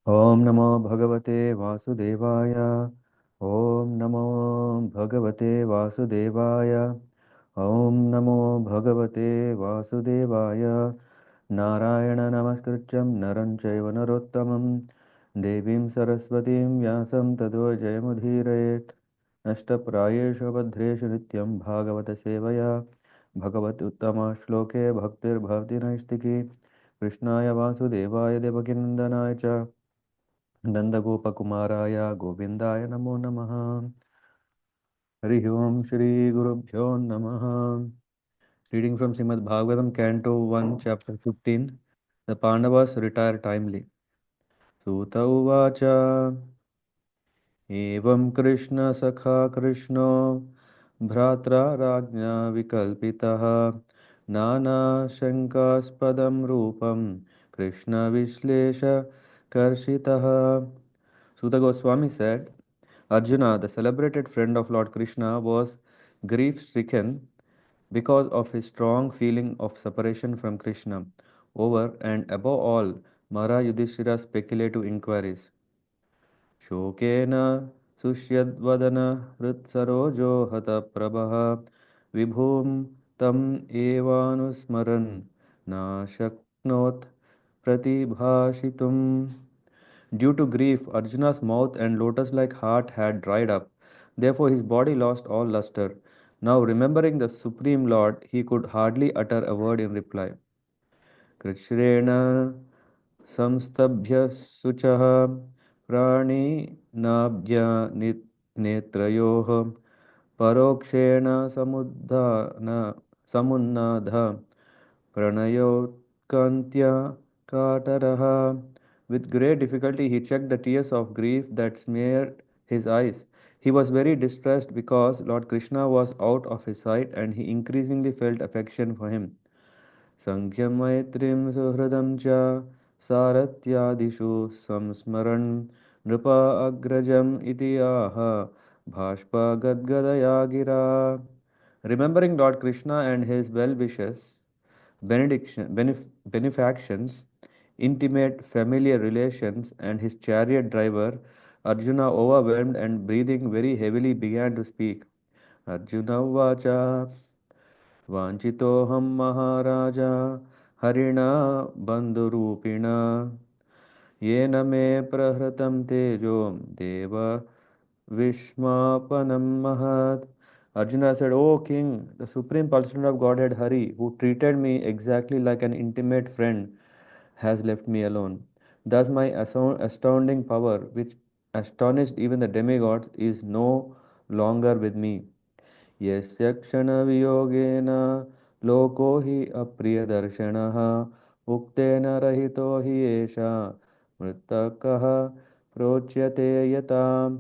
Om Namo Bhagavate Vasudevaya. Om Namo Bhagavate Vasudevaya. Om Namo Bhagavate Vasudevaya. Narayana Namaskrityam Naram Chaiva Narottamam Devim Saraswatim Vyasam Tado Jayamudhirayet Nashtaprayeshu Badreshu Nityam Bhagavata-sevayā Bhagavat Uttama Shloke Bhaktir Bhavti Naistiki Krishnaya Vasudevaya Devakinandanaya Cha नंदगोपकुमाराय गोविन्दाय नमो नमः। हरि ओम श्री गुरुभ्यो नमः। Reading from Srimad Bhagavatam, Canto 1, Chapter 15. The Pandavas retire timely. Suta uvacha evam Krishna sakha Krishno bhratra rajna vikalpitaha nana shankaspadam rupam Krishna vishlesha karshitaha. Suta Goswami said, Arjuna, the celebrated friend of Lord Krishna, was grief stricken because of his strong feeling of separation from Krishna. Over and above all, Mara Yudhishthira's speculative inquiries. Shokena sushyadvadana hritsarojo hata prabha vibhum tam evanusmaran na shaknot pratibhashitum. Due to grief, Arjuna's mouth and lotus like heart had dried up. Therefore, his body lost all luster. Now, remembering the Supreme Lord, he could hardly utter a word in reply. Krishrena samstabhya suchaha prani nabhya netrayoh parokshena samunnadha Pranayokantya Kataraha. With great difficulty, he checked the tears of grief that smeared his eyes. He was very distressed because Lord Krishna was out of his sight and he increasingly felt affection for him. Sankhya Maitrim Suhradam Cha Saratyadishu Samsmaran Nrupa Agrajam Itiyaha Bhashpa Gadgadaya Gira. Remembering Lord Krishna and his well wishes, benefactions, intimate familiar relations, and his chariot driver, Arjuna, overwhelmed and breathing very heavily, began to speak. Arjuna Vacha Vanchitoham Maharaja Harina Bandhurupina Yena me prahratam tejo deva Vishmapanam Mahat. Arjuna said, O king, the supreme personality of Godhead Hari, who treated me exactly like an intimate friend, has left me alone. Thus my astounding power, which astonished even the demigods, is no longer with me. यस्य क्षणवियोगेन लोको हि अप्रियदर्शनः उक्तेन रहितो हि एषा मृतकः प्रोच्यते यताम्.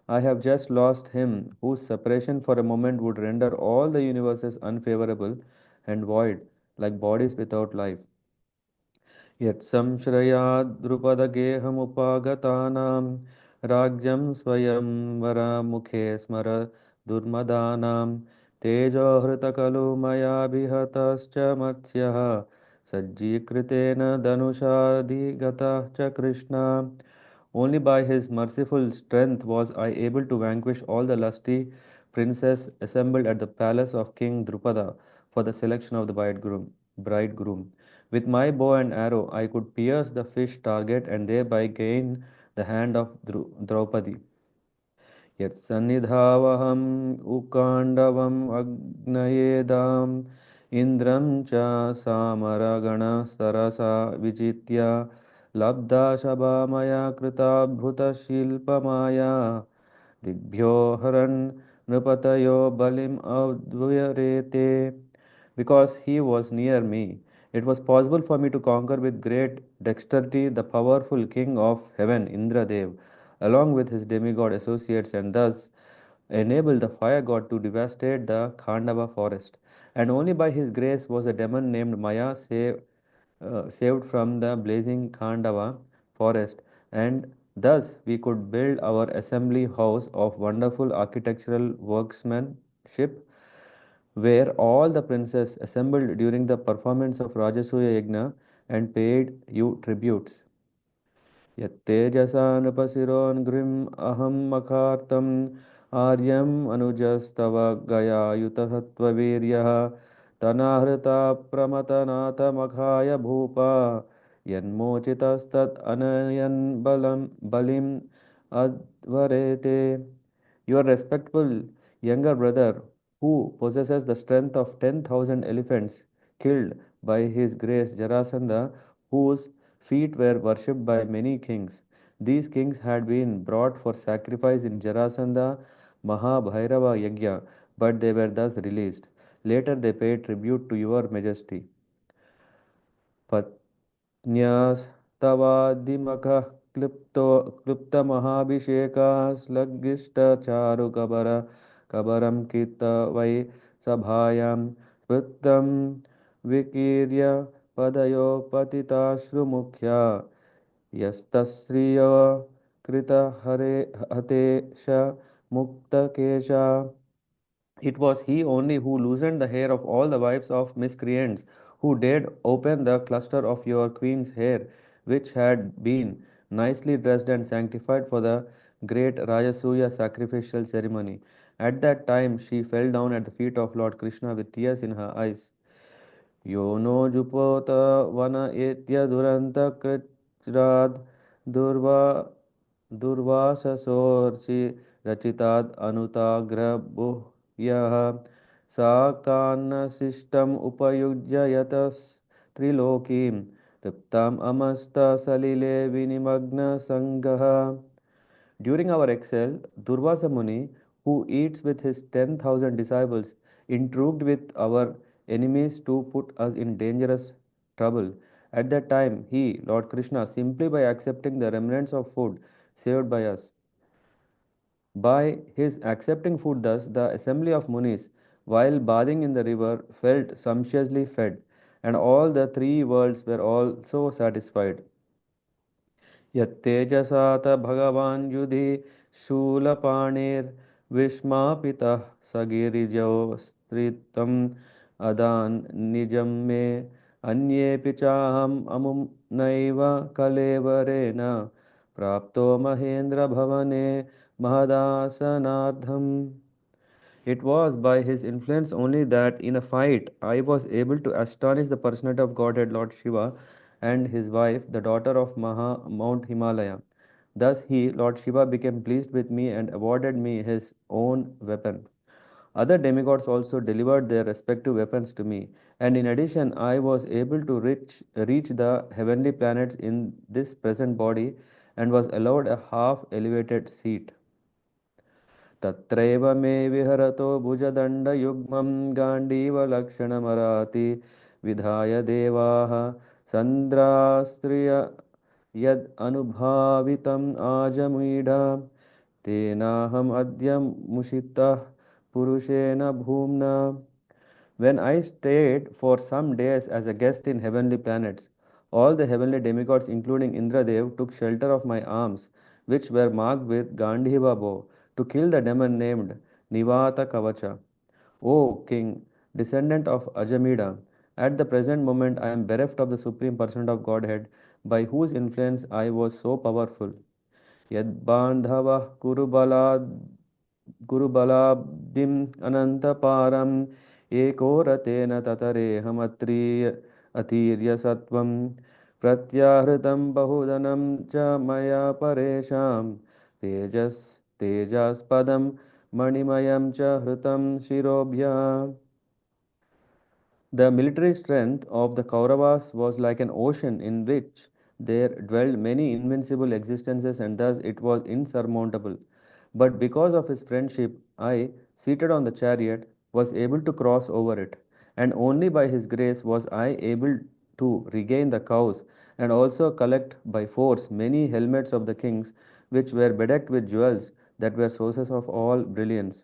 I have just lost him whose separation for a moment would render all the universes unfavorable and void, like bodies without life. यत्संश्रयाद्रुपदगेहमुपागतानां राज्ञं स्वयंवरमुखे स्मर दुर्मदानां तेजोहृतकलु मयाभिहतश्च मत्स्यः सज्जीकृतेन धनुषाधिगतः च Krishna. Only by his merciful strength was I able to vanquish all the lusty princes assembled at the palace of King Drupada for the selection of the bridegroom. With my bow and arrow, I could pierce the fish target and thereby gain the hand of Draupadi. यत्सन्निधावहम् उकाण्डवम् अग्नयेदाम् इन्द्रं च सामरगणसरसा विजित्य लब्धा शबा मया कृता भृतशिल्पमाया दिग्भ्यो हरन् नृपतयो बलिम् अद्वयरेते. Because he was near me, it was possible for me to conquer with great dexterity the powerful king of heaven, Indradev, along with his demigod associates, and thus enable the fire god to devastate the Khandava forest. And only by his grace was a demon named Maya saved from the blazing Khandava forest, and thus we could build our assembly house of wonderful architectural workmanship where all the princes assembled during the performance of Rajasuya Yajna and paid you tributes. यत्तेजसा नृपशिरोन्घ्रिम् अहं मखार्तम् आर्यम् अनुजस्तव गयायुतसत्त्ववीर्यः तनाहृता प्रमथनाथमखाय भूपा यन्मोचितस्तत् अनयन् बलिम् अध्वरेते. Your respectable younger brother, who possesses the strength of 10,000 elephants, killed by his grace Jarasandha, whose feet were worshipped by many kings. These kings had been brought for sacrifice in Jarasandha Mahabhairava Yajna, but they were thus released. Later they paid tribute to your majesty. न्यस्तवादिमखः क्लुप्तमहाभिषेकाश्लग्गिष्टचारुकबर कबरं कीर्तवै सभायां वृत्तं विकीर्य पदयो पतिताश्रुमुख्या यस्तश्रियो कृतहरे Hatesh मुक्तकेशा. It was he only who loosened the hair of all the wives of miscreants, who dared open the cluster of your queen's hair, which had been nicely dressed and sanctified for the great Rajasuya sacrificial ceremony. At that time, she fell down at the feet of Lord Krishna with tears in her eyes. यो नो जुपोत वन एत्य दुरन्तकृच्छ्राद् दुर्वा दुर्वाससोर्षि रचिताद् अनुताग्रबुह्यः सा कान्नशिष्टम् उपयुज्य यतस्त्रिलोकीं तृप्ताम् अमस्तसलिले विनिमग्नसङ्गः. During our exile, Durvasa Muni, who eats with his 10,000 disciples, intrigued with our enemies to put us in dangerous trouble. At that time, he, Lord Krishna, simply by accepting the remnants of food saved by us. By his accepting food thus, the assembly of Munis, while bathing in the river, felt sumptuously fed, and all the three worlds were also satisfied. यत्तेजसात भगवान् युधि शूलपाणिर्विस्मापितः सगिरिजौ स्त्रितम् अदान् निजं मे अन्येऽपि चाहम् अमुं नैव कलेवरेण प्राप्तो महेन्द्रभवने महदासनार्थम्. It was by his influence only that in a fight I was able to astonish the personality of Godhead Lord Shiva and his wife, the daughter of Mount Himalaya. Thus he, Lord Shiva, became pleased with me and awarded me his own weapon. Other demigods also delivered their respective weapons to me, and in addition, I was able to reach the heavenly planets in this present body and was allowed a half elevated seat. तत्रैव मे विहरतो भुजदण्डयुग्मं गाण्डीवलक्षणमराति विधाय देवाः सन्द्रास्त्रिय यद् अनुभावितम् आजमीढ तेनाहम् अद्य मुषितः पुरुषेण भूम्ना. When I stayed for some days as a guest in heavenly planets, all the heavenly demigods, including Indradev, took shelter of my arms, which were marked with Gandhiva bow, to kill the demon named Nivata Kavacha. O King, descendant of Ajamida, at the present moment I am bereft of the Supreme Person of Godhead, by whose influence I was so powerful. यद्बान्धवः कुरुबलाब्धिम् अनन्तपारम् एको रतेन ततरेऽहमत्रीय अतीर्य सत्त्वम् प्रत्याहृतं बहुधनं च मया परेषां तेजस्पदं मणिमयं च हृतं शिरोभ्यः. The military strength of the Kauravas was like an ocean in which there dwelled many invincible existences, and thus it was insurmountable. But because of his friendship, I, seated on the chariot, was able to cross over it, and only by his grace was I able to regain the cows and also collect by force many helmets of the kings, which were bedecked with jewels that were sources of all brilliance.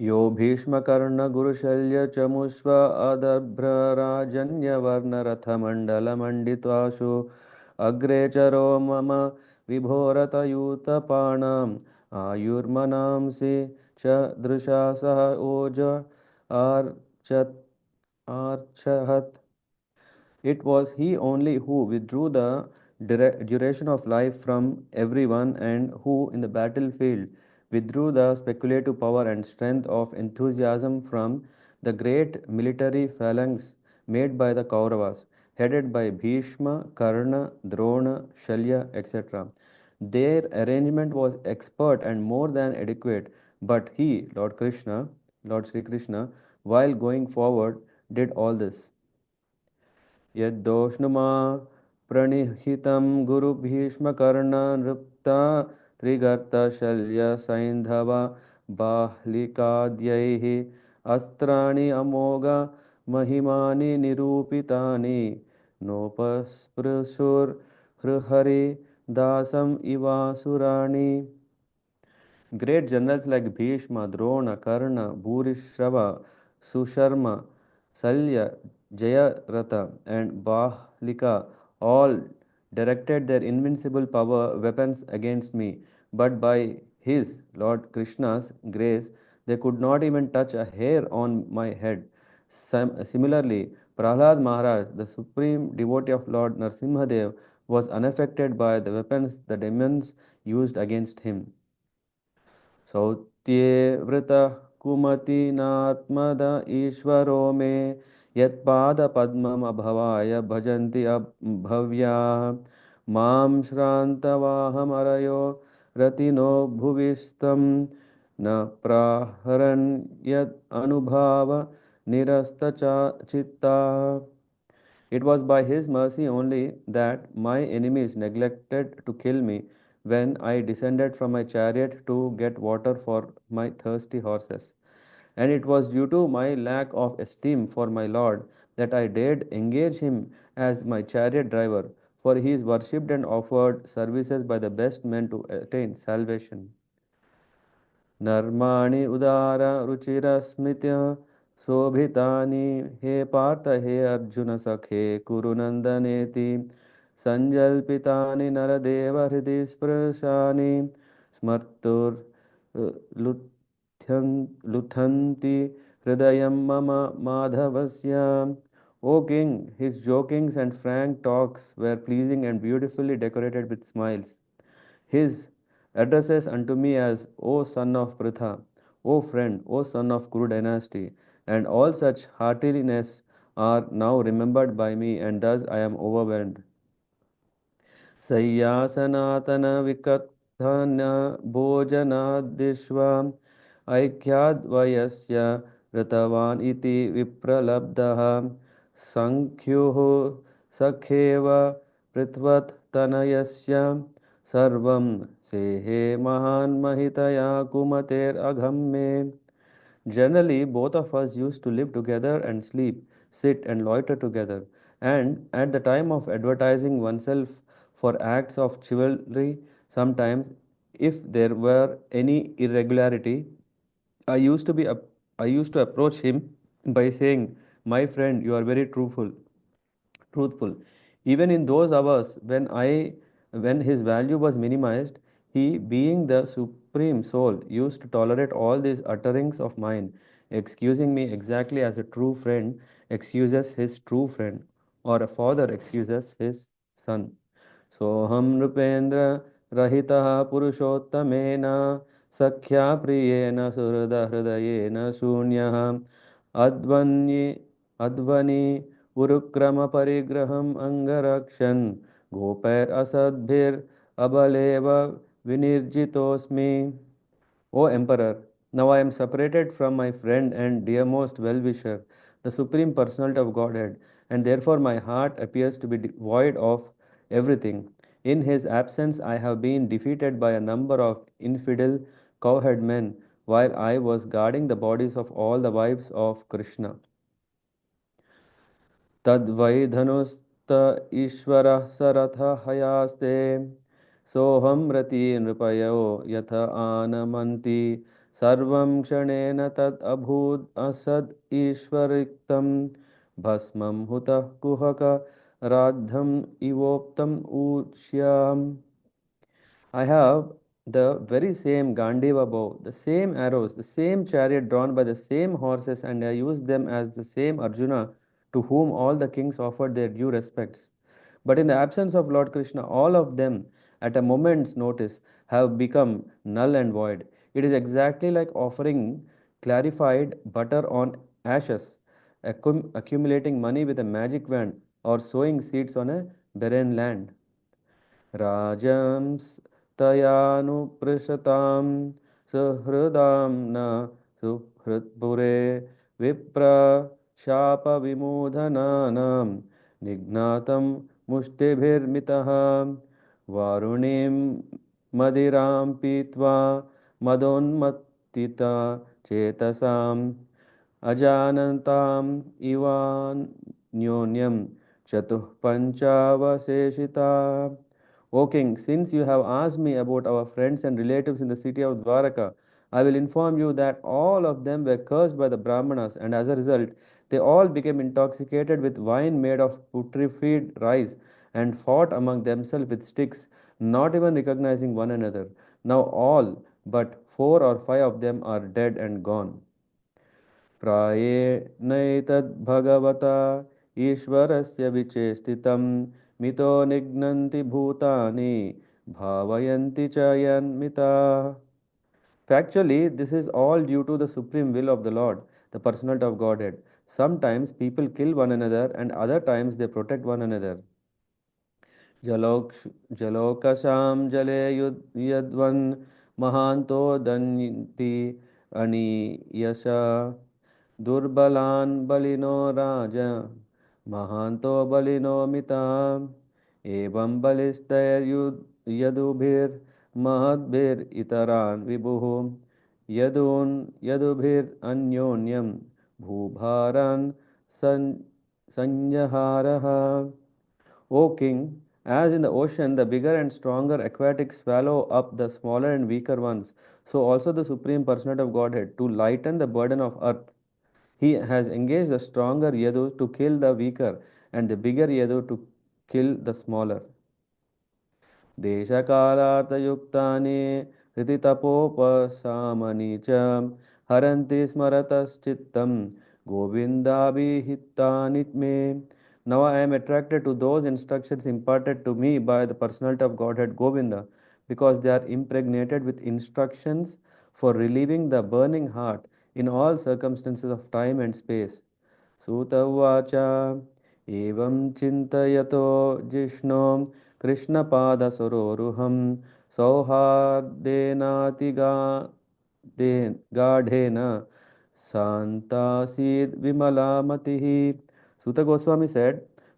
यो भीष्मकर्णगुरुशल्यचमुष्व अदभ्रराजन्यवर्णरथमण्डलमण्डिताशु अग्रे चरो मम विभोरतयूतपाणाम् आयुर्मनांसि च दृशा सह ओज आर्चत् आर्चहत्. It was he only who withdrew the duration of life from everyone, and who in the battlefield withdrew the speculative power and strength of enthusiasm from the great military phalanx made by the Kauravas, headed by Bhishma, Karna, Drona, Shalya, etc. Their arrangement was expert and more than adequate, but he, Lord Sri Krishna, while going forward, did all this. यद्दोष्णुमा प्रणिहितं गुरुभीष्मकर्णनृप्ता त्रिगर्तशल्यसैन्धव बाह्लिकाद्यैः अस्त्राणि Amogh महिमानि निरूपितानि नोपस्पृशुर्हृहरि दासम् इवासुराणि. Great generals like Bhishma, Drona, Karna, Bhurishrava, Susharma, Salya, Jayaratha, and Bahlika all directed their invincible power weapons against me, but by his, Lord Krishna's grace, they could not even touch a hair on my head. Similarly, Prahlad Maharaj, the supreme devotee of Lord Narsimhadev, was unaffected by the weapons the demons used against him. सौत्येवृतः कुमतिनात्मद ईश्वरो मे यत्पादपद्ममभवाय भजन्ति भव्याः मां श्रान्तवाहमरयो रतिनो भुविस्तं न प्राहरन् यद् अनुभाव निरस्तचित्ताः. It was by his mercy only that my enemies neglected to kill me when I descended from my chariot to get water for my thirsty horses. And it was due to my lack of esteem for my Lord that I dared engage him as my chariot driver, for he is worshipped and offered services by the best men to attain salvation. नर्माणि उदार रुचिरस्मित शोभितानि हे पार्थ हे अर्जुन सखे कुरु नन्दनेति सञ्जल्पितानि नरदेव हृदि स्पृशानि लुठन्ति हृदयं मम माधवस्य. O King, his jokings and frank talks were pleasing and beautifully decorated with smiles. His addresses unto me as O son of Pritha, O friend, O son of Kuru dynasty, and all such heartiness are now remembered by me, and thus I am overwhelmed. सय्यासनातनविकथन भोजनादिष्वा ऐक्याद्वयस्य ऋतवान् इति विप्रलब्धः सङ्ख्युः सखेव पृथ्वत्तनयस्य सर्वं सेहे महान् महितया कुमतेरघम्मे. Generally, both of us used to live together and sleep, sit and loiter together. And at the time of advertising oneself for acts of chivalry, sometimes, if there were any irregularity, I used to be I used to approach him by saying, "My friend, you are very truthful." Even in those hours when his value was minimized, he, being the supreme soul, used to tolerate all these utterings of mine, excusing me exactly as a true friend excuses his true friend, or a father excuses his son. सोऽहं नृपेन्द्र रहितः पुरुषोत्तमेन सख्या प्रियेण सुहृदहृदयेन शून्यः अध्वनि अध्वनि उरुक्रमपरिग्रहम् अङ्गरक्षन् गोपैरसद्भिरबलेव विनिर्जितोऽस्मि. O Emperor, now I am separated from my friend and dearmost well-wisher, the Supreme Personality of Godhead, and therefore my heart appears to be void of everything. In his absence, I have been defeated by a number of infidel cowherd men while I was guarding the bodies of all the wives of Krishna. तद्वै धनुस्त ईश्वरः सरथः हयास्ते सोऽहं रति नृपयो यथ आनमन्ति सर्वं क्षणेन तद् अभूत् असद् ईश्वरिक्तं भस्मं हुतः कुहक राद्धम् इवोक्तम् ऊष्याम्. I have the very same Gandiva bow, the same arrows, the same chariot drawn by the same horses, and I use them as the same Arjuna to whom all the kings offered their due respects. But in the absence of Lord Krishna, all of them, at a moment's notice, have become null and void. It is exactly like offering clarified butter on ashes, accumulating money with a magic wand, or sowing seeds on a barren land. राजंस्तयानुपृशतां सुहृदां न सुहृत्पुरे विप्रशापविमूढनानां निघ्नातं मुष्टिभिर्मितः वारुणीं मदिरां पीत्वा मदोन्मत्तिता चेतसाम् अजानन्ताम् इवान्योन्यं चतुःपञ्चावशेषिता. O king, since you have asked me about our friends and relatives in the city of Dwaraka, I will inform you that all of them were cursed by the Brahmanas, and as a result, they all became intoxicated with wine made of putrefied rice and fought among themselves with sticks, not even recognizing one another. Now all but 4 or 5 of them are dead and gone. प्रायेणैतद्भगवता ईश्वरस्य विचेष्टितं मितो निघ्नन्ति भूतानि भावयन्ति च यन्मिताः. Factually, this is all due to the supreme will of the Lord, the personality of Godhead. Sometimes people kill one another, and other times they protect one another. जलोक्ष जलोकशां जले यद्वन् महान्तो दन्ति अनीयशा दुर्बलान् Baleno राज महान्तो Baleno मिता एवं बलिस्तैर्यदुभिर्महद्भिरितरान् विभुः यदून् यदुभिरन्योन्यं भूभारान् संयहारः. O king, as in the ocean the bigger and stronger aquatics swallow up the smaller and weaker ones, so also the Supreme Personality of Godhead, to lighten the burden of earth, he has engaged the stronger Yadu to kill the weaker and the bigger Yadu to kill the smaller. देशकालार्थयुक्तानि हृतितपोपशामनि च हरन्ति स्मरतश्चित्तं गोविन्दाभिहितानि मे. Now I am attracted to those instructions imparted to me by the personality of Godhead Govinda, because they are impregnated with instructions for relieving the burning heart in all circumstances of time and space. सूत उवाच एवं चिन्तयतो जिष्णो कृष्णपादसरोरुहं गाढेन शान्तासीद् विमला मतिः. Suta Goswami said,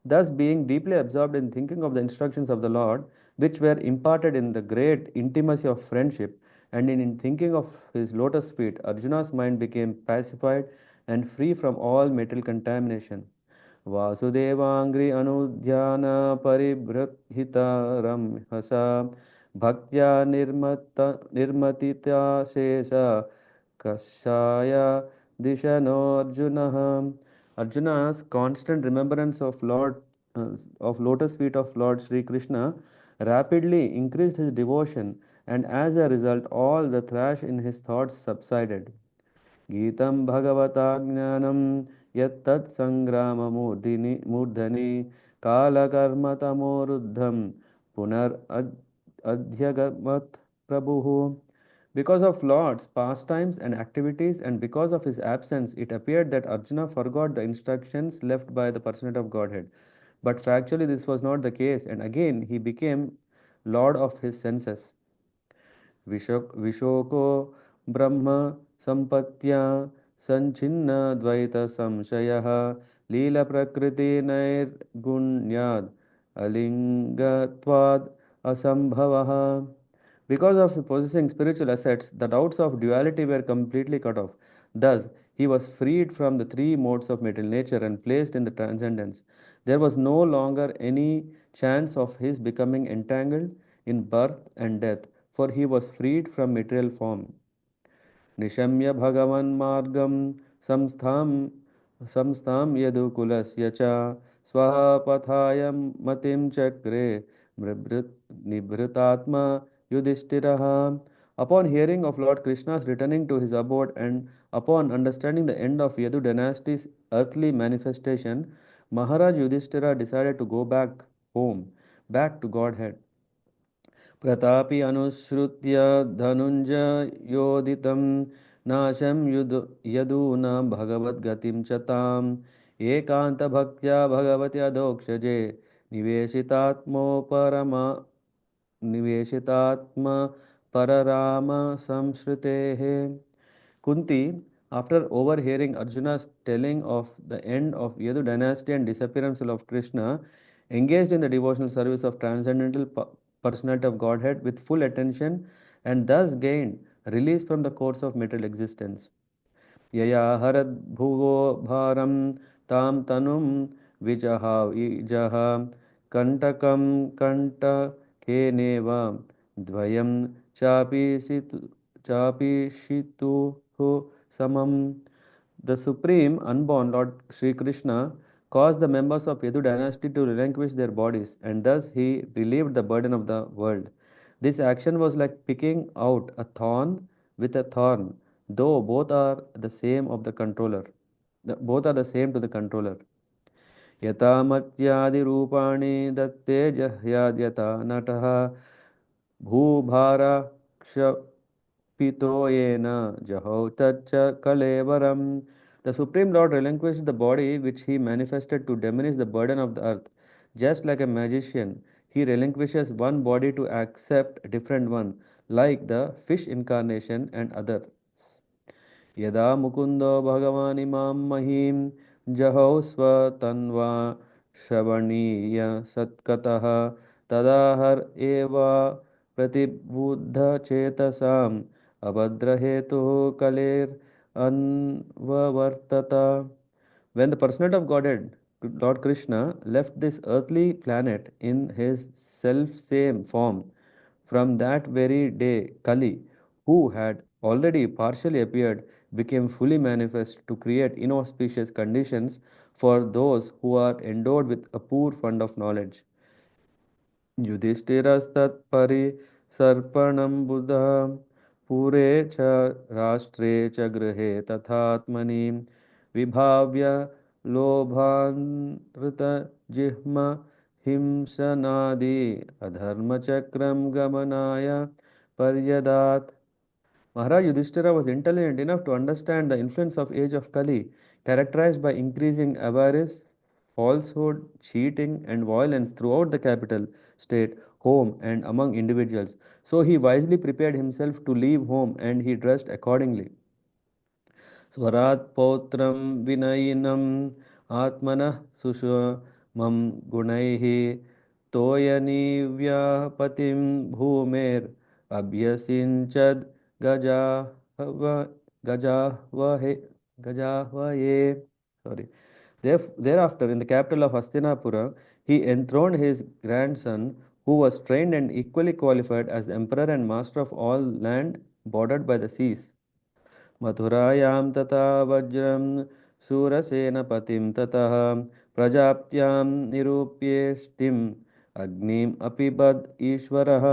thus being deeply absorbed in thinking of the instructions of the Lord, which were imparted in the great intimacy of friendship, and in thinking of his lotus feet, Arjuna's mind became pacified and free from all material contamination. वासुदेवाङ्घ्रि अनुध्यान परिबृंहितरं हसा भक्त्या निर्मतिता शेष कषाय दिशनो Arjuna. Arjuna's constant remembrance of of lotus feet of Lord Sri Krishna rapidly increased his devotion, and as a result all the thrash in his thoughts subsided. गीतं भगवता ज्ञानं यत्तत् सङ्ग्राममूर्धिनि मूर्धनि कालकर्मतमोरुद्धं पुनरध्यगमत् प्रभुः. Because of Lord's pastimes and activities, and because of his absence, it appeared that Arjuna forgot the instructions left by the personality of Godhead. But factually, this was not the case, and again he became Lord of his senses. विशोको ब्रह्म संपत्त्या संचिन्न द्वैत संशयः लीलप्रकृतिनैर्गुण्याद् अलिङ्गत्वाद् असंभवः. Because of possessing spiritual assets, the doubts of duality were completely cut off. Thus, he was freed from the 3 modes of material nature and placed in the transcendence. There was no longer any chance of his becoming entangled in birth and death, for he was freed from material form. निशम्य भगवन्मार्गं संस्थां संस्थां यदुकुलस्य च स्वः पथाय मतिं चक्रे निभृतात्मा Yudhishthiraha. Upon hearing of Lord Krishna's returning to his abode and upon understanding the end of Yadu dynasty's earthly manifestation, Maharaj Yudhishthira decided to go back home, back to Godhead. प्रतापि अनुसृत्य धनुञ्जयोदितं नाशं यदून भगवद्गतिं च ताम् एकान्तभक्त्या भगवति अधोक्षजे निवेशितात्मोपरमा निवेशितात्म परराम संश्रुतेः. Kunti, after overhearing Arjuna's telling of the end of Yadu dynasty and disappearance of Krishna, engaged in the devotional service of transcendental personality of Godhead with full attention and thus gained release from the course of material existence. Yaya harad bhuvo bharam tam tanum vijaha kantakam kantakeneva dvayam chapishituhu samam. The Supreme Unborn Lord Sri Krishna caused the members of Yadu dynasty to relinquish their bodies, and thus he relieved the burden of the world. This action was like picking out a thorn with a thorn, though both are the same of the controller. Both are the same to the controller. यतामत्यादिरूपाणि दत्ते जह्याद्यथा नटः भूभाराक्षपितो येन जहौ तच्च कलेवरम्. The Supreme Lord relinquished the body which he manifested to diminish the burden of the earth. Just like a magician, he relinquishes one body to accept a different one, like the fish incarnation and others. यदा मुकुन्दो भगवानिमां महीं जहौ स्वतन्वा श्रवणीय सत्कतः तदा हर एव प्रतिबुद्धचेतसाम् अभद्रहेतुः कलेर्न्ववर्तत. When the personality of Godhead, Lord Krishna, left this earthly planet in his self same form, from that very day, Kali, who had already partially appeared, became fully manifest to create inauspicious conditions for those who are endowed with a poor fund of knowledge. युधिष्ठिरस्तत्परिसर्पणं बुधः पुरे च राष्ट्रे च गृहे तथात्मनि विभाव्य लोभानृतजिह्म हिंसनादि अधर्मचक्रं गमनाय पर्यदात्. Maharaj Yudhishthira was intelligent enough to understand the influence of age of Kali, characterized by increasing avarice, falsehood, cheating, and violence throughout the capital, state, home, and among individuals. So he wisely prepared himself to leave home and he dressed accordingly. स्वरात् पौत्रं विनयिनम् आत्मनः सुषमं गुणैः तोयनीव्यापतिं भूमेर् अभ्यसिञ्चद् गजाहव गजाह्वहे गजाह्वये. Sorry. Thereafter, in the capital of Hastinapura, he enthroned his grandson, who was trained and equally qualified as the emperor and master of all land bordered by the seas. मथुरायां तथा वज्रं शूरसेनपतिं ततः प्रजाप्त्यां निरूप्येष्टिम् अग्निम् अपिबद् ईश्वरः.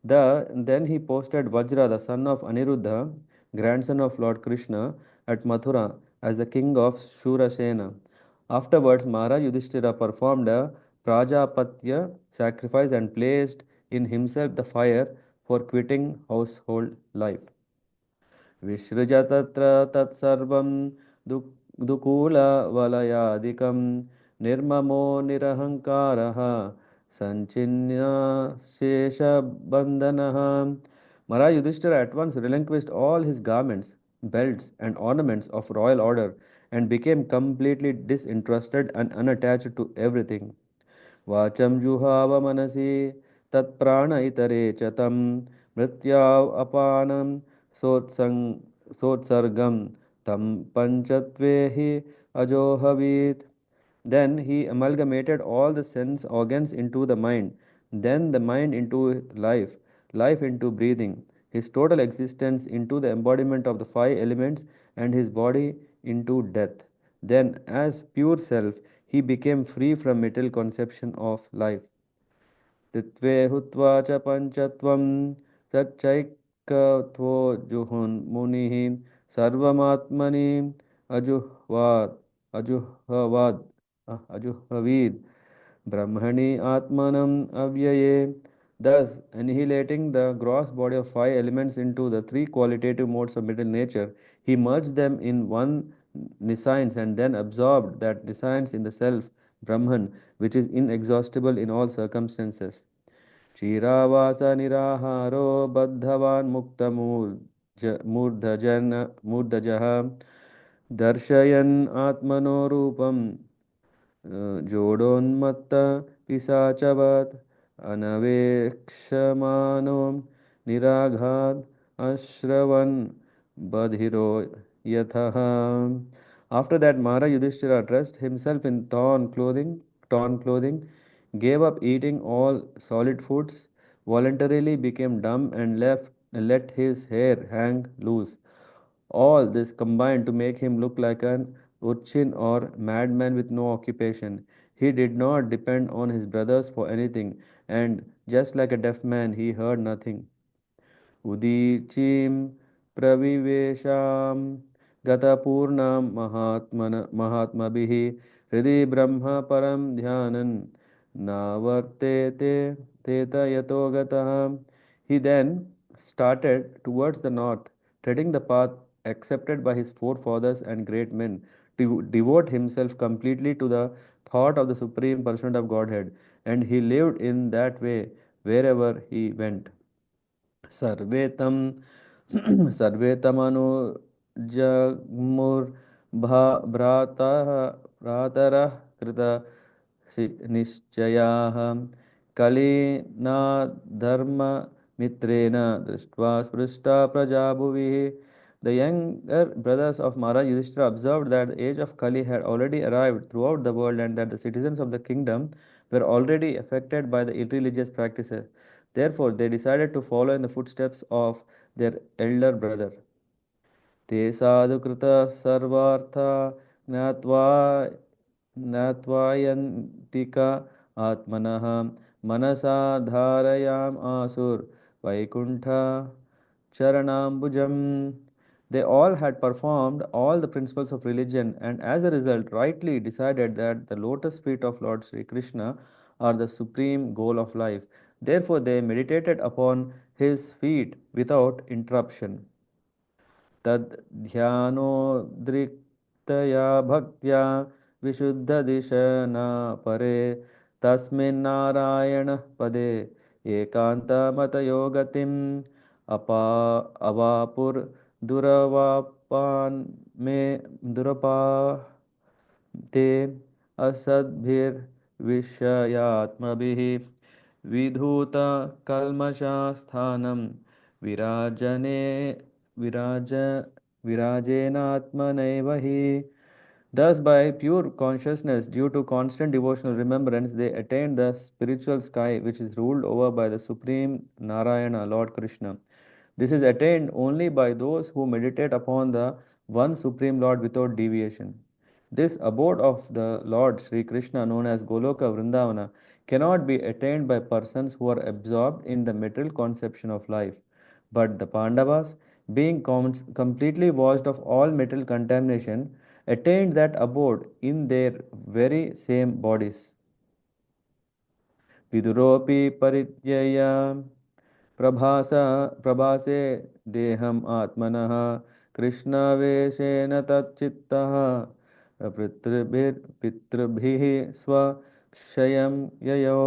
Then he posted Vajra, the son of Aniruddha, grandson of Lord Krishna, at Mathura as the king of Shurasena. Afterwards, Maharaj Yudhishthira performed a Prajapatya sacrifice and placed in himself the fire for quitting household life. विसृज तत्र तत्सर्वं दुकूलवलयादिकं निर्ममो निरहङ्कारः सञ्चिन्यशेषबन्धनः. Maharaj Yudhishthira at once relinquished all his garments, belts, and ornaments of royal order and became completely disinterested and unattached to everything. वाचं जुहाव मनसि तत्प्राण इतरे च तं मृत्याव अपानं सोत्सर्गं तं पञ्चत्वे हि अजोहवीत्. Then he amalgamated all the sense organs into the mind, then the mind into life, life into breathing, his total existence into the embodiment of the five elements, and his body into death. Then, as pure self, he became free from material conception of life. Titve hutva cha panchatvam tatchaikatvo juhun munihi sarvamatmani ajuhvad ajuhavad ajuhavid. Brahmani Atmanam Avyaye, thus annihilating the gross body of five elements into the three qualitative modes of middle nature. He merged them in one nescience and then absorbed that nescience in the self, Brahman, which is inexhaustible in all circumstances. Chiravasa niraharo baddhavan murdhajaha darshayan atmano rupam जोडोन्मत्त पिशाचवत् अनवेक्षमानो निराघात् अश्रवन् बधिरो यतः. After that, Mara Yudhishthira dressed himself in torn clothing, gave up eating all solid foods, voluntarily became dumb and let his hair hang loose. All this combined to make him look like an urchin or madman with no occupation. He did not depend on his brothers for anything, and just like a deaf man, he heard nothing. उदीचीं प्रविवेशां गतपूर्णां महात्मभिः हृदि ब्रह्म परं ध्यानं नावर्तेते तेत यतो गतः. He then started towards the north, treading the path accepted by his forefathers and great men, to devote himself completely to the thought of the Supreme Personality of Godhead, and he lived in that way wherever he went. सर्वे तं सर्वे तमनुजग्मुर्भ्रातः भ्रातरः कृत निश्चयाः कलिनाधर्ममित्रेण दृष्ट्वा स्पृष्टा प्रजा भुवि. The younger brothers of Maharaj Yudhishthira observed that the age of Kali had already arrived throughout the world and that the citizens of the kingdom were already affected by the irreligious practices. Therefore, they decided to follow in the footsteps of their elder brother. ते साधुकृत सर्वार्था ज्ञात्वा ज्ञात्वायन्तिक आत्मनः मनसा धारयाम् आसुर Vaikuntha charanambujam. They all had performed all the principles of religion and as a result rightly decided that the lotus feet of Lord Sri Krishna are the supreme goal of life. Therefore, they meditated upon his feet without interruption. Tad ध्यानोद्रिक्तया भक्त्या विशुद्धदिशना परे तस्मिन्नारायण पदे एकान्तमतयो गतिम् अपा अवापुर दुरवापान् मे दुरपा ते असद्भिर्विषयात्मभिः विधूतकल्मषास्थानं विराजने विराज विराजेनात्मनैव हि. Thus, by pure consciousness, due to constant devotional remembrance, they attained the spiritual sky which is ruled over by the Supreme Narayana, Lord Krishna. This is attained only by those who meditate upon the one Supreme Lord without deviation. This abode of the Lord Sri Krishna, known as Goloka Vrindavana, cannot be attained by persons who are absorbed in the material conception of life. But the Pandavas, being completely washed of all material contamination, attained that abode in their very same bodies. Viduropi parityaya प्रभासे देहम् आत्मनः कृष्णवेशेन तच्चित्तः पितृभिः स्वक्षयं ययौ.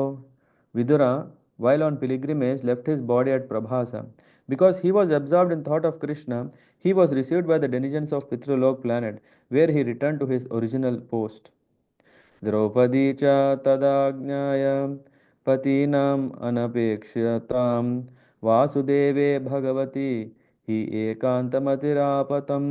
Vidura, while on pilgrimage, left his body at Prabhasa. Because he was absorbed in thought of Krishna, he was received by the denizens of Pitralok planet, where he returned to his original post. Draupadi च तदाज्ञाय पतीनाम् अनपेक्ष्यतां वासुदेवे भगवती हि एकान्तमतिरापतम्.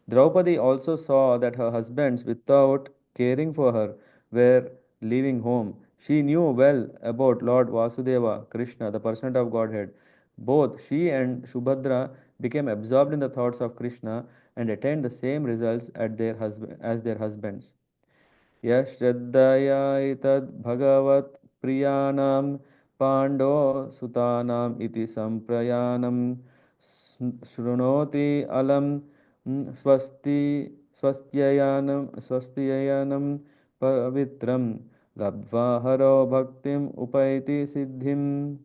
Draupadi also saw that her husbands, without caring for her, were leaving home. She knew well about Lord Vasudeva, Krishna, the person of Godhead. Both she and Shubhadra became absorbed in the thoughts of Krishna and attained the same results as their husbands. यश्रद्धया प्रियाणां Pando सुतानाम् इति सम्प्रयाणं शृणोति अलं स्वस्त्ययनं पवित्रं Labdva haro bhaktim upaiti siddhim.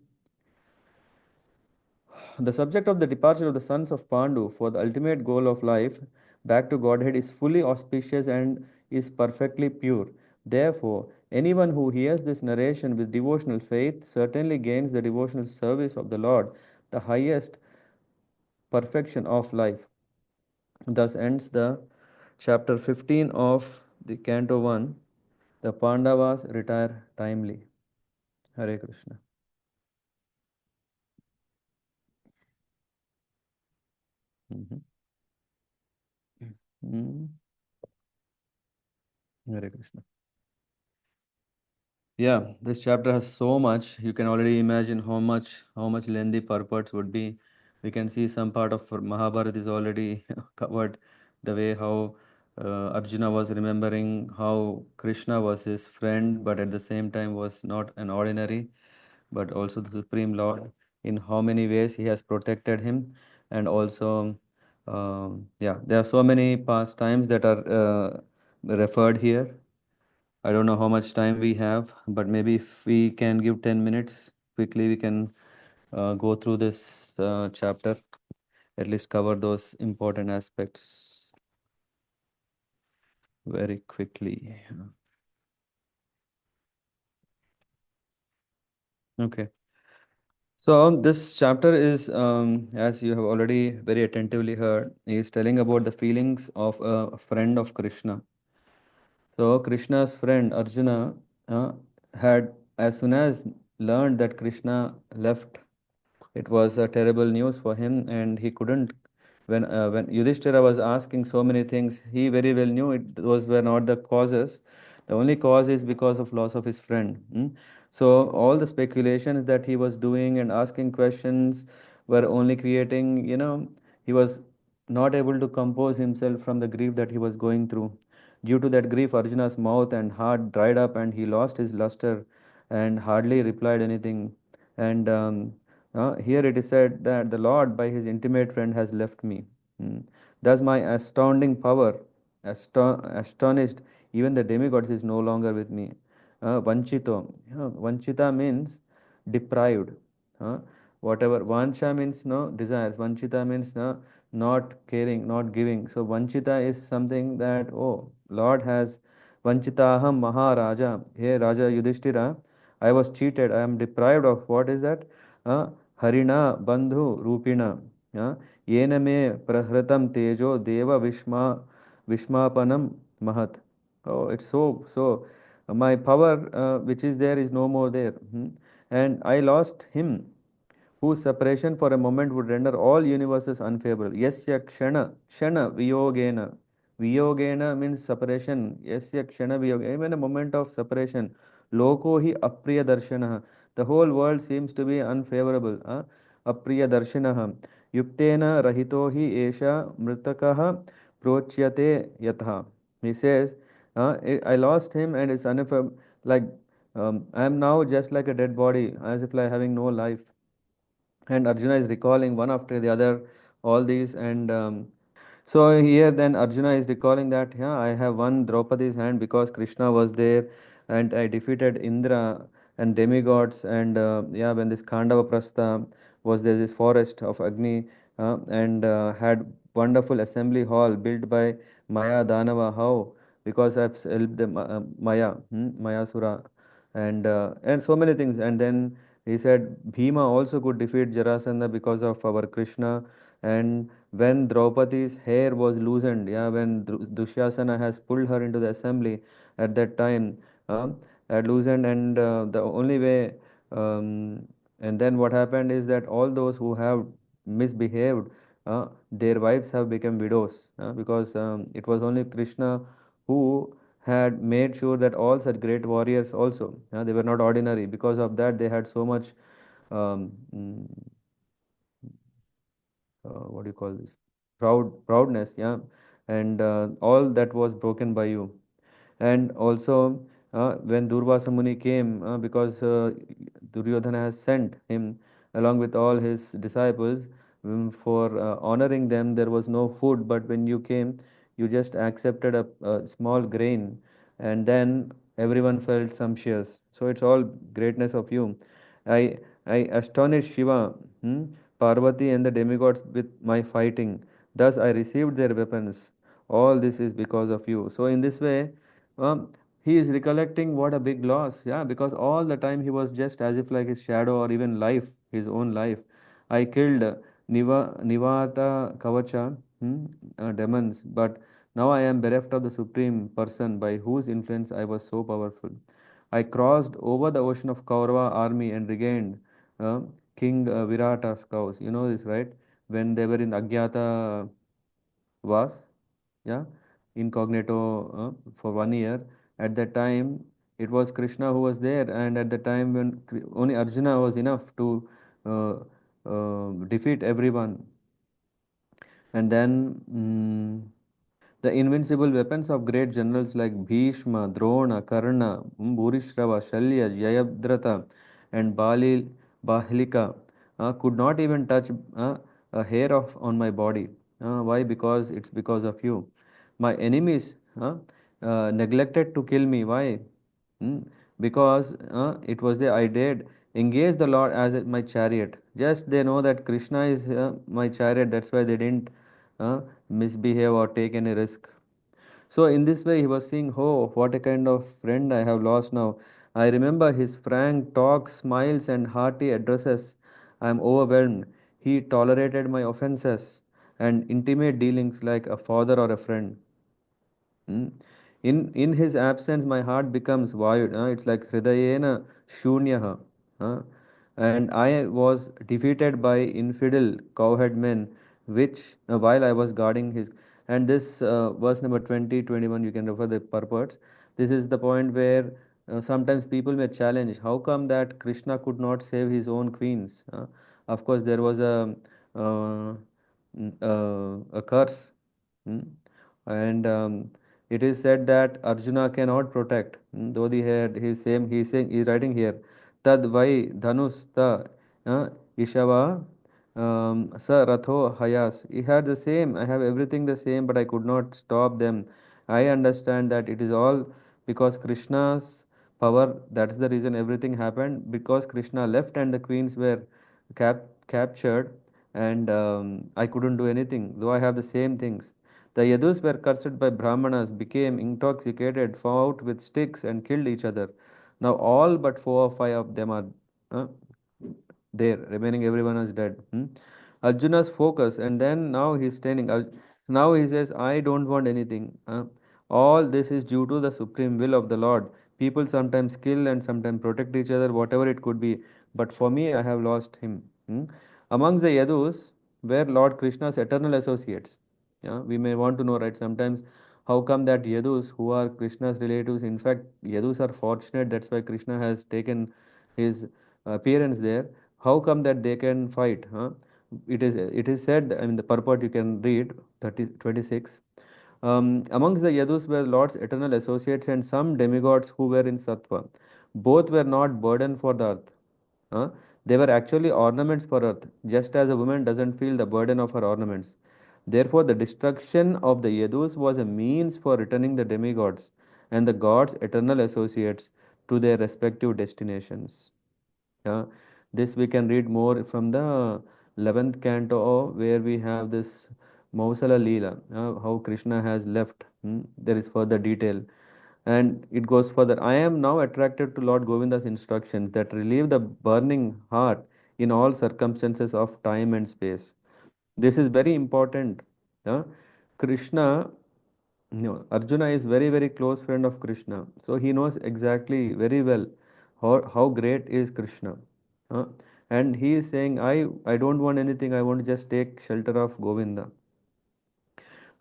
The subject of the departure of the sons of Pandu for the ultimate goal of life, back to Godhead, is fully auspicious and is perfectly pure. Therefore, anyone who hears this narration with devotional faith certainly gains the devotional service of the Lord, the highest perfection of life. Thus ends the chapter 15 of the Canto 1. The Pandavas retire timely. Hare Krishna. Mhm. Mm. Hare Krishna. Yeah, this chapter has so much. You can already imagine how much lengthy purports would be. We can see some part of Mahabharata is already covered. The way how Arjuna was remembering how Krishna was his friend, but at the same time was not an ordinary, but also the Supreme Lord. In how many ways he has protected him, and also, yeah, there are so many past times that are referred here. I don't know how much time we have, but maybe if we can give 10 minutes quickly, we can go through this chapter, at least cover those important aspects very quickly. Okay. So this chapter is, as you have already very attentively heard, is telling about the feelings of a friend of Krishna. So Krishna's friend Arjuna uh, had, as soon as learned that Krishna left, it was a terrible news for him, and he couldn't. When Yudhishthira was asking so many things, he very well knew it. Those were not the causes. The only cause is because of loss of his friend. So all the speculations that he was doing and asking questions were only creating. He was not able to compose himself from the grief that he was going through. Due to that grief, Arjuna's mouth and heart dried up, and he lost his luster and hardly replied anything. And here it is said that the Lord, by his intimate friend, has left me. Mm. Thus, my astounding power, astonished, even the demigods, is no longer with me. Vanchito. Vanchita means deprived. Uh, Whatever. Vancha means no desires. Vanchita means no, not caring, not giving. So, Vanchita is something that, oh, Lord has. Vanchitaham Maharaja. Hey, Raja Yudhishthira, I was cheated. I am deprived of what is that? Harina Bandhu Rupina. Yena me prahratam tejo deva vishmapanam mahat. Oh, it's so. My power which is there is no more there. And I lost him whose separation for a moment would render all universes unfavorable. Yasya kshana viyogena. Viyogena means separation. Yasya kshana viyogena. Even a moment of separation. Loko hi apriya darshana. The whole world seems to be unfavorable. Apriya darshana. Yuktena rahito hi esha mritakaha prochyate yatha. He says, I lost him and it's unfavorable. Like, I am now just like a dead body, as if like having no life. And Arjuna is recalling one after the other all these. And so here then Arjuna is recalling that, yeah, I have won Draupadi's hand because Krishna was there, and I defeated Indra and demigods. And yeah, when this Khandava Prastha was there, this forest of Agni, and had wonderful assembly hall built by Maya Danava. How? Because I've helped the Maya, Mayasura, and so many things. And then he said Bhima also could defeat Jarasandha because of our Krishna. And when Draupadi's hair was loosened, yeah, when Dushyasana has pulled her into the assembly at that time, had loosened, and the only way, and then what happened is that all those who have misbehaved, their wives have become widows, because it was only Krishna who had made sure that all such great warriors also, they were not ordinary. Because of that, they had so much, um, mm, what do you call this? Proudness, yeah, and all that was broken by you. And also, when Durvasa Muni came, because Duryodhana has sent him along with all his disciples, for honoring them, there was no food. But when you came, you just accepted a small grain, And then everyone felt sumptuous. So it's all greatness of you. I I astonished Shiva, Parvati and the demigods with my fighting. Thus I received their weapons. All this is because of you. So in this way, he is recollecting what a big loss. Yeah, because all the time he was just as if like his shadow or even life, his own life. I killed Nivata Kavacha, demons, but now I am bereft of the Supreme Person by whose influence I was so powerful. I crossed over the ocean of Kaurava army and regained uh, King Virata's cows. You know this, right? When they were in Agyata Vas, yeah, incognito for 1 year. At that time, it was Krishna who was there, and at the time when only Arjuna was enough to uh, defeat everyone. And then the invincible weapons of great generals like Bhishma, Drona, Karna, Bhurishrava, Shalya, Jayadratha, and Bahlika could not even touch a hair of on my body. Why? Because it's because of you. My enemies neglected to kill me. Why? Hmm? Because it was the I did engage the Lord as my chariot. Just they know that Krishna is my chariot. That's why they didn't misbehave or take any risk. So in this way, he was saying, "Oh, what a kind of friend I have lost now." I remember his frank talk, smiles, and hearty addresses. I am overwhelmed. He tolerated my offenses and intimate dealings like a father or a friend. Hmm? In his absence, my heart becomes void. It's like hridayena shunyaha. Uh, and I was defeated by infidel cowhead men, which while I was guarding his. And this verse number 20, 21, you can refer the purports. This is the point where sometimes people may challenge how come that Krishna could not save his own queens. Of course, there was uh, a curse. Hmm? And it is said that Arjuna cannot protect, though he had his same. He's saying he's writing here, Tad vai dhanus ta ishava sa ratho hayas. He had the same. I have everything the same, but I could not stop them. I understand that it is all because Krishna's power. That's the reason everything happened because Krishna left and the queens were captured, and I couldn't do anything, though I have the same things. The Yadus were cursed by Brahmanas, became intoxicated, fought with sticks, and killed each other. Now all but 4 or 5 of them are uh, there, remaining everyone is dead. Arjuna's focus, and then now he's standing. Now he says, I don't want anything. All this is due to the supreme will of the Lord. People sometimes kill and sometimes protect each other, whatever it could be. But for me, I have lost him. Amongst the Yadus were Lord Krishna's eternal associates. Yeah, we may want to know, right? Sometimes how come that Yadus, who are Krishna's relatives, in fact, Yadus are fortunate. That's why Krishna has taken his appearance there. How come that they can fight? It is said, I mean, the purport you can read 26. Amongst the Yadus were Lord's eternal associates and some demigods who were in Sattva. Both were not burden for the earth. Huh? They were actually ornaments for earth, just as a woman doesn't feel the burden of her ornaments. Therefore, the destruction of the Yadus was a means for returning the demigods and the gods' eternal associates to their respective destinations. Yeah, this we can read more from the 11th canto where we have this Mausala Leela, how Krishna has left. There is further detail. And it goes further. I am now attracted to Lord Govinda's instructions that relieve the burning heart in all circumstances of time and space. This is very important. Yeah? Krishna, no, Arjuna is very, very close friend of Krishna. So he knows exactly very well how great is Krishna. Uh, and he is saying, I don't want anything, I want to just take shelter of Govinda.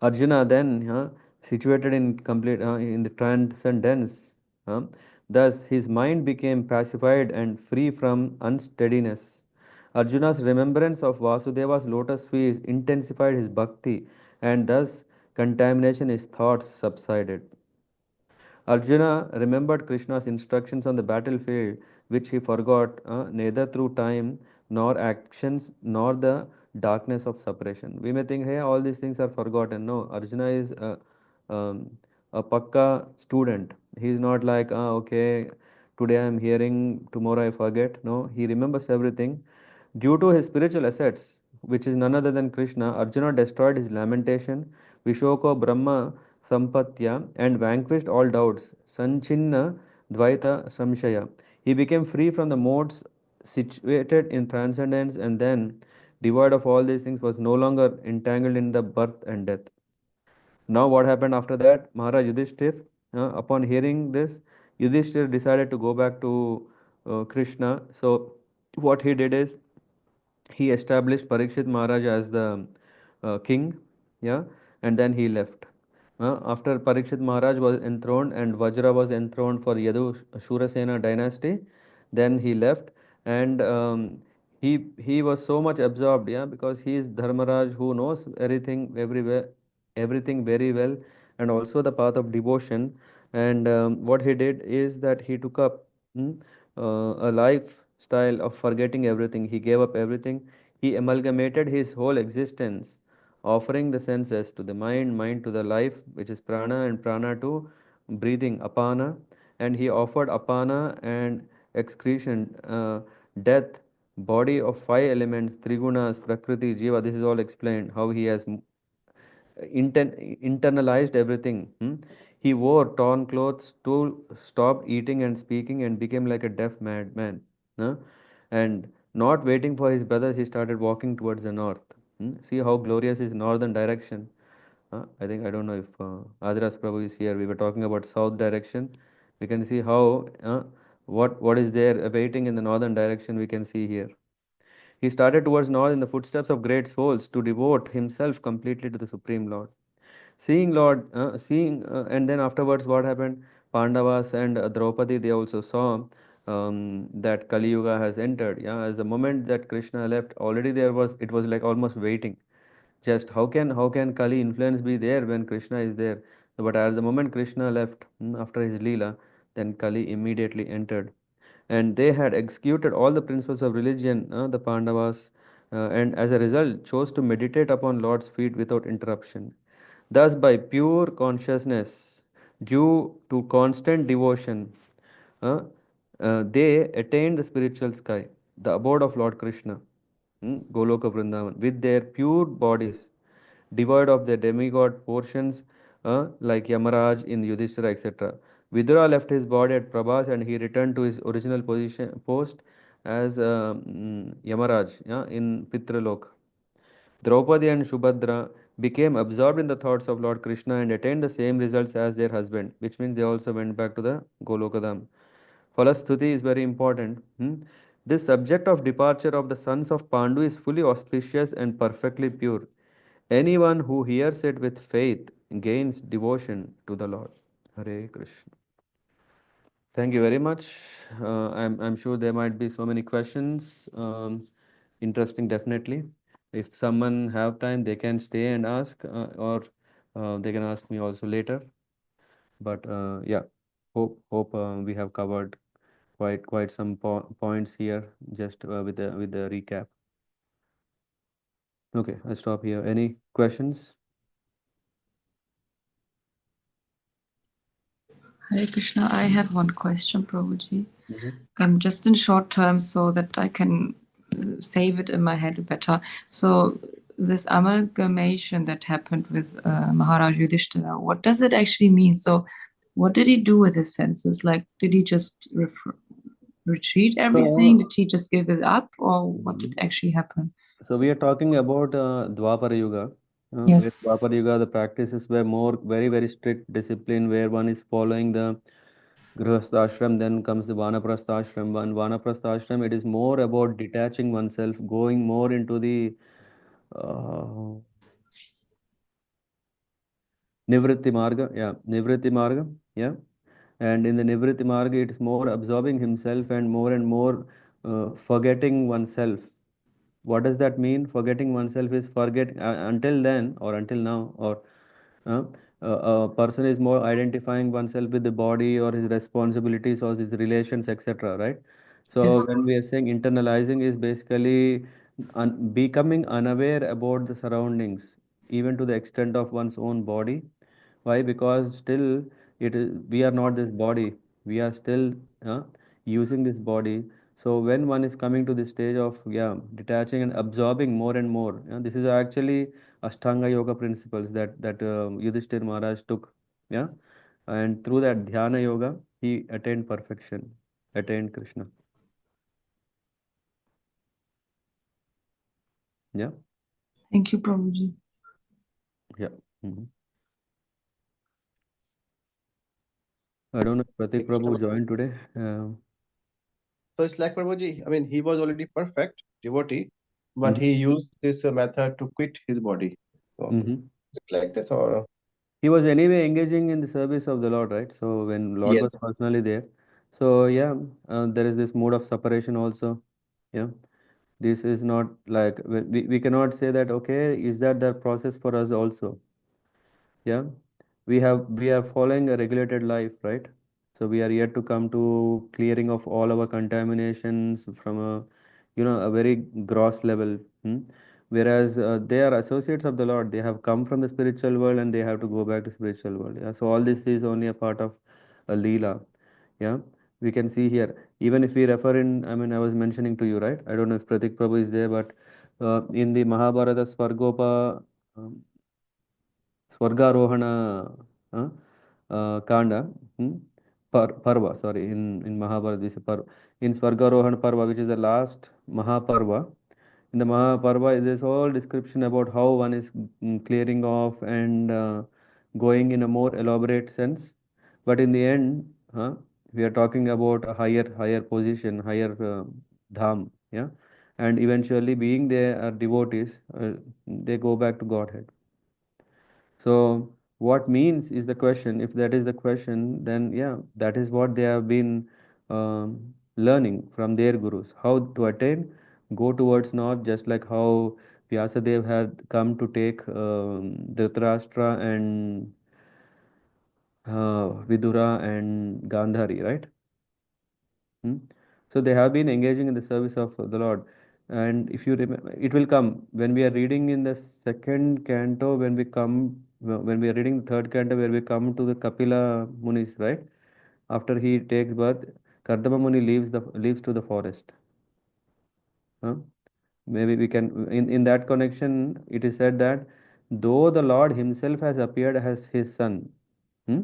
Arjuna then situated in complete in the transcendence. Uh, Thus his mind became pacified and free from unsteadiness. Arjuna's remembrance of Vasudeva's lotus feet intensified his bhakti, and thus contamination his thoughts subsided. Arjuna remembered Krishna's instructions on the battlefield, which he forgot neither through time nor actions nor the darkness of separation. We may think, hey, all these things are forgotten. No, Arjuna is um, a pakka student. He's not like, ah, okay, today I'm hearing, tomorrow I forget. No, he remembers everything. Due to his spiritual assets, which is none other than Krishna, Arjuna destroyed his lamentation, Vishoko Brahma Sampatya, and vanquished all doubts. Sanchinna Dvaita Samshaya. He became free from the modes situated in transcendence, and then, devoid of all these things, was no longer entangled in the birth and death. Now, what happened after that? Maharaj Yudhishthir, upon hearing this, Yudhishthir decided to go back to Krishna. So, what he did is he established Parikshit Maharaj as the king, yeah, and then he left. After Parikshit Maharaj was enthroned and Vajra was enthroned for Yadu Shurasena dynasty, then he left, and he was so much absorbed, yeah, because he is Dharmaraj who knows everything everywhere, everything very well, and also the path of devotion. And what he did is that he took up a lifestyle of forgetting everything. He gave up everything. He amalgamated his whole existence, offering the senses to the mind, mind to the life, which is prana, and prana to breathing, apana. And he offered apana and excretion, death, body of five elements, trigunas, prakriti, jiva. This is all explained how he has internalized everything. He wore torn clothes to stop eating and speaking and became like a deaf madman. Huh? And not waiting for his brothers, he started walking towards the north. See how glorious is northern direction. I think I don't know if Adras Prabhu is here. We were talking about south direction. We can see how what is there awaiting in the northern direction. We can see here. He started towards north in the footsteps of great souls to devote himself completely to the Supreme Lord. And then afterwards, what happened? Pandavas and Draupadi, they also saw that Kali Yuga has entered. Yeah, as the moment that Krishna left, already it was like almost waiting. Just how can Kali influence be there when Krishna is there? But as the moment Krishna left after his Leela, then Kali immediately entered, and they had executed all the principles of religion, the Pandavas, and as a result chose to meditate upon Lord's feet without interruption. Thus, by pure consciousness, due to constant devotion, uh, they attained the spiritual sky, the abode of Lord Krishna, Goloka Vrindavan, with their pure bodies, devoid of their demigod portions like Yamaraj in Yudhishthira, etc. Vidura left his body at Prabhas and he returned to his original post as Yamaraj, yeah, in Pitralok. Draupadi and Shubhadra became absorbed in the thoughts of Lord Krishna and attained the same results as their husband, which means they also went back to the Golokadam. Falastuti is very important. This subject of departure of the sons of Pandu is fully auspicious and perfectly pure. Anyone who hears it with faith gains devotion to the Lord. Hare Krishna. Thank you very much. I'm sure there might be so many questions. Interesting, definitely. If someone have time, they can stay and ask, or they can ask me also later. But yeah, hope we have covered quite some points here, just with the recap. Okay, I'll stop here. Any questions? Hare Krishna, I have one question, Prabhuji. Mhm. Just in short term, so that I can save it in my head better. So this amalgamation that happened with Maharaj Yudhishthira, what does it actually mean? So what did he do with his senses? Like, did he just retreat everything? Did he just give it up? Or what did actually happen? So we are talking about Dwapara Yuga. Where Yes. Dwapara Yuga, the practices were more very, very strict discipline, where one is following the Grihastha ashram, then comes the Vanaprastha ashram. One Vanaprastha ashram, it is more about detaching oneself, going more into the uh, Nivritti Marga. Yeah, Nivritti Marga. Yeah. And in the Nivritti Marga, it is more absorbing himself and more forgetting oneself. What does that mean? Forgetting oneself is forget until then or until now, or uh, a person is more identifying oneself with the body or his responsibilities or his relations, etc. Right? So Yes. when we are saying internalizing is basically becoming unaware about the surroundings, even to the extent of one's own body, Why? Because still it is, we are not this body. We are still using this body. So when one is coming to the stage of detaching and absorbing more and more, this is actually Ashtanga Yoga principles that Yudhishthir Maharaj took. Yeah, and through that Dhyana Yoga, he attained perfection, attained Krishna. Yeah, Thank you, Prabhuji. yeah. hmm I don't know if Pratik Prabhu joined today. So it's like Prabhuji, I mean, he was already perfect devotee, but Mhm. he used this method to quit his body. So Mhm. is it like this or He was anyway engaging in the service of the Lord, right? So when Lord was yes? personally there, so there is this mode of separation also. Yeah, this is not like we cannot say that okay, is that the process for us also? Yeah, we are following a regulated life, right? So we are yet to come to clearing of all our contaminations from a a very gross level. Whereas they are associates of the Lord, they have come from the spiritual world and they have to go back to spiritual world. Yeah, so all this is only a part of a leela. Yeah, we can see here. Even if we refer in, I mean, I was mentioning to you, right? I don't know if Pratik Prabhu is there, but in the Mahabharata Svargopa. um, Swargarohana Kanda, Parva, sorry, in Mahabharata, this is Parva. In Swargarohana Parva, which is the last Mahaparva, in the Mahaparva is this whole description about how one is clearing off and going in a more elaborate sense. But in the end, we are talking about a higher position, higher dham, yeah, and eventually being there are devotees, they go back to Godhead. So what means is the question. If that is the question, then that is what they have been learning from their gurus. How to attain, go towards north, just like how Vyasadev had come to take Dhritarashtra and Vidura and Gandhari, right? Hmm? So they have been engaging in the service of the Lord. And if you remember, it will come when we are reading in the second canto, when we are reading the third canto, where we come to the Kapila Munis, right? After he takes birth, Kardama Muni leaves to the forest. Huh? Maybe we can, in that connection, it is said that though the Lord himself has appeared as his son, hmm?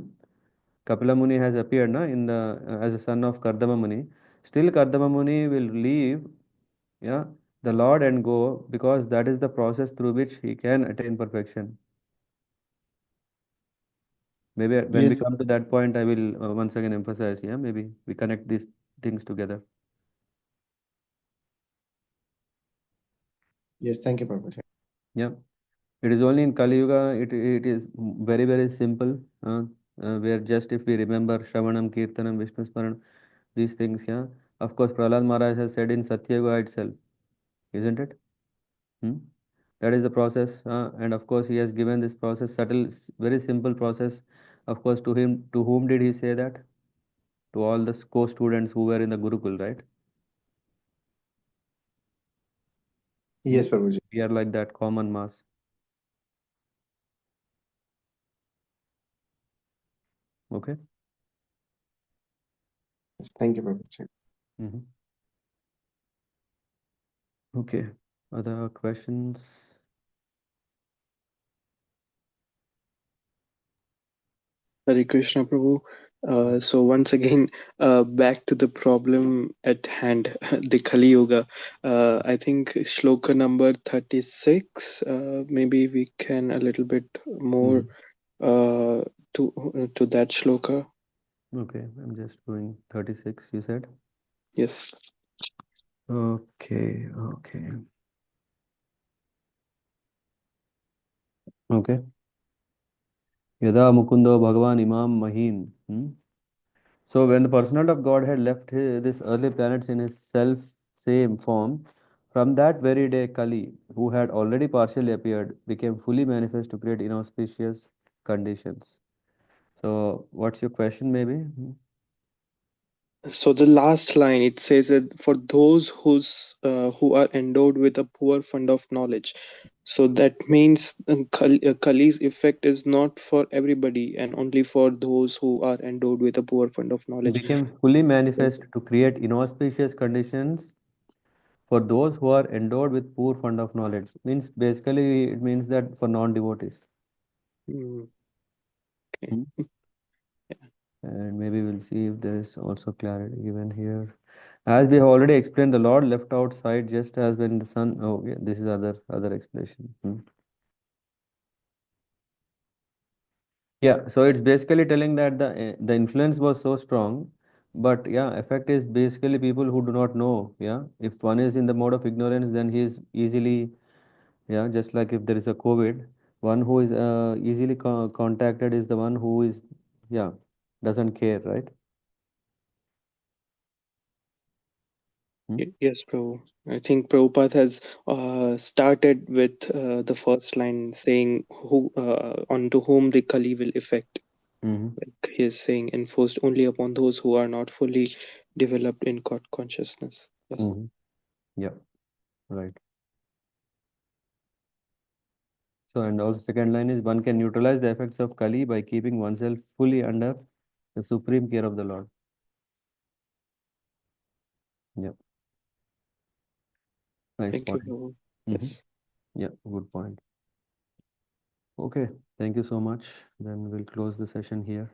Kapila Muni has appeared in the as a son of Kardama Muni. Still, Kardama Muni will leave, yeah, the Lord and go because that is the process through which he can attain perfection. Maybe when we Yes, come to that point, I will once again emphasize. Yeah, maybe we connect these things together. yes. Thank you, Prabhuji. Yeah, it is only in Kali Yuga. It is very simple. Where just if we remember Shravanam, Kirtanam, Vishnu Smaran, these things. Yeah, of course, Prahlad Maharaj has said in Satya Yuga itself, isn't it? Hmm? That is the process, and of course, he has given this process subtle, very simple process. Of course, to him, to whom did he say that? To all the co-students who were in the Gurukul, right? Hmm? Yes, Prabhuji. We are like that common mass. Okay. Yes, thank you, Prabhuji. hmm Okay. Other questions? Hare Krishna Prabhu. So once again, back to the problem at hand, the Kali Yuga. I think shloka number 36. Maybe we can a little bit more hmm to that shloka. Okay. I'm just doing 36. You said. Yes. Okay. Okay. Okay. Yada Mukundo Bhagavan Imam Mahim. So when the personality of God had left this early planets in his self same form, from that very day Kali, who had already partially appeared, became fully manifest to create inauspicious conditions. So what's your question maybe? So the last line it says that for those who are endowed with a poor fund of knowledge, So that means Kali's effect is not for everybody and only for those who are endowed with a poor fund of knowledge. became fully manifest to create inauspicious conditions for those who are endowed with poor fund of knowledge. Means basically it means that for non-devotees. Mm, okay. Hmm. And maybe we'll see if there is also clarity given here. As we have already explained, the Lord left outside just as when the sun. Oh, yeah, this is other explanation. Yeah, so it's basically telling that the influence was so strong, but yeah, effect is basically people who do not know. Yeah, if one is in the mode of ignorance, then he is easily, yeah, just like if there is a COVID, one who is easily contacted is the one who is, yeah, doesn't care, right? Hmm? Yes, Prabhu. I think Prabhupada has started with the first line saying, "Who onto whom the Kali will affect." Mm-hmm. Like he is saying, enforced only upon those who are not fully developed in God consciousness. Yes. Mm-hmm. Yeah, right. So, and also second line is one can neutralize the effects of Kali by keeping oneself fully under the supreme care of the Lord. Yeah, nice Thank you, point. Prabhu. Mm-hmm. Yes. Yeah, good point. Okay, thank you so much. Then we'll close the session here.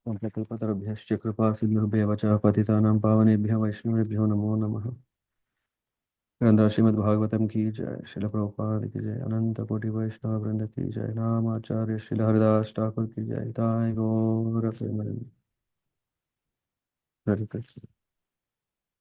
कल्पतरुभ्यश्च कृपा सिन्धुभ्यः च पतितानां पावनेभ्यः वैष्णवेभ्यो नमो नमः। ग्रंथ श्रीमद्भागवतम की जय। श्रील प्रभुपाद की जय। अनंत कोटि वैष्णव वृंद की जय। नाम आचार्य श्रील हरिदास ठाकुर की जय। ताय गौर प्रेमानंद। हरे कृष्ण।